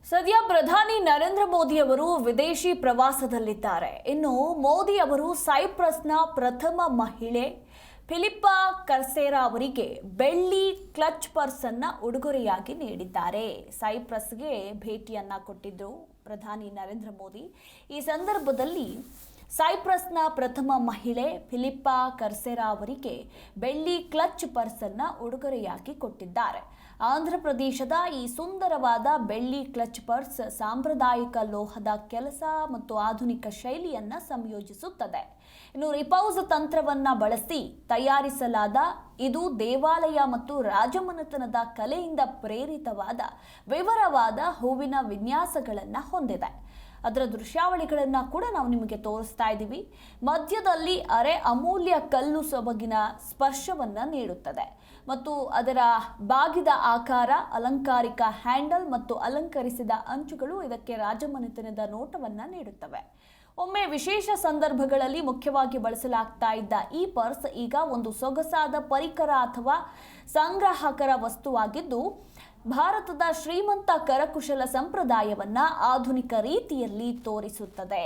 ಸದ್ಯ ಪ್ರಧಾನಿ ನರೇಂದ್ರ ಮೋದಿ ಅವರು ವಿದೇಶಿ ಪ್ರವಾಸದಲ್ಲಿದ್ದಾರೆ. ಇನ್ನು ಮೋದಿ ಅವರು ಸೈಪ್ರಸ್ನ ಪ್ರಥಮ ಮಹಿಳೆ ಫಿಲಿಪ್ಪಾ ಕರ್ಸೇರಾ ಅವರಿಗೆ ಬೆಳ್ಳಿ ಕ್ಲಚ್ ಪರ್ಸ್ ಅನ್ನ ಉಡುಗೊರೆಯಾಗಿ ನೀಡಿದ್ದಾರೆ. ಸೈಪ್ರಸ್ಗೆ ಭೇಟಿಯನ್ನ ಕೊಟ್ಟಿದ್ರು ಪ್ರಧಾನಿ ನರೇಂದ್ರ ಮೋದಿ. ಈ ಸಂದರ್ಭದಲ್ಲಿ ಸೈಪ್ರಸ್ನ ಪ್ರಥಮ ಮಹಿಳೆ ಫಿಲಿಪ್ಪಾ ಕರ್ಸೇರಾ ಅವರಿಗೆ ಬೆಳ್ಳಿ ಕ್ಲಚ್ ಪರ್ಸ್ ಅನ್ನ ಉಡುಗೊರೆಯಾಗಿ ಕೊಟ್ಟಿದ್ದಾರೆ. ಆಂಧ್ರ ಪ್ರದೇಶದ ಈ ಸುಂದರವಾದ ಬೆಳ್ಳಿ ಕ್ಲಚ್ ಪರ್ಸ್ ಸಾಂಪ್ರದಾಯಿಕ ಲೋಹದ ಕೆಲಸ ಮತ್ತು ಆಧುನಿಕ ಶೈಲಿಯನ್ನ ಸಂಯೋಜಿಸುತ್ತದೆ. ಇನ್ನು ರಿಪೌಸ್ ತಂತ್ರವನ್ನ ಬಳಸಿ ತಯಾರಿಸಲಾದ ಇದು ದೇವಾಲಯ ಮತ್ತು ರಾಜಮನೆತನದ ಕಲೆಯಿಂದ ಪ್ರೇರಿತವಾದ ವಿವರವಾದ ಹೂವಿನ ವಿನ್ಯಾಸಗಳನ್ನ ಹೊಂದಿದೆ. ಅದರ ದೃಶ್ಯಾವಳಿಗಳನ್ನ ಕೂಡ ನಾವು ನಿಮಗೆ ತೋರಿಸ್ತಾ ಇದ್ದೀವಿ. ಮಧ್ಯದಲ್ಲಿ ಅರೆ ಅಮೂಲ್ಯ ಕಲ್ಲು ಸೊಬಗಿನ ಸ್ಪರ್ಶವನ್ನ ನೀಡುತ್ತದೆ ಮತ್ತು ಅದರ ಬಾಗಿದ ಆಕಾರ, ಅಲಂಕಾರಿಕ ಹ್ಯಾಂಡಲ್ ಮತ್ತು ಅಲಂಕರಿಸಿದ ಅಂಚುಗಳು ಇದಕ್ಕೆ ರಾಜಮನೆತನದ ನೋಟವನ್ನ ನೀಡುತ್ತವೆ. ಒಮ್ಮೆ ವಿಶೇಷ ಸಂದರ್ಭಗಳಲ್ಲಿ ಮುಖ್ಯವಾಗಿ ಬಳಸಲಾಗ್ತಾ ಇದ್ದ ಈ ಪರ್ಸ್ ಈಗ ಒಂದು ಸೊಗಸಾದ ಪರಿಕರ ಅಥವಾ ಸಂಗ್ರಾಹಕರ ವಸ್ತುವಾಗಿದ್ದು, ಭಾರತದ ಶ್ರೀಮಂತ ಕರಕುಶಲ ಸಂಪ್ರದಾಯವನ್ನ ಆಧುನಿಕ ರೀತಿಯಲ್ಲಿ ತೋರಿಸುತ್ತದೆ.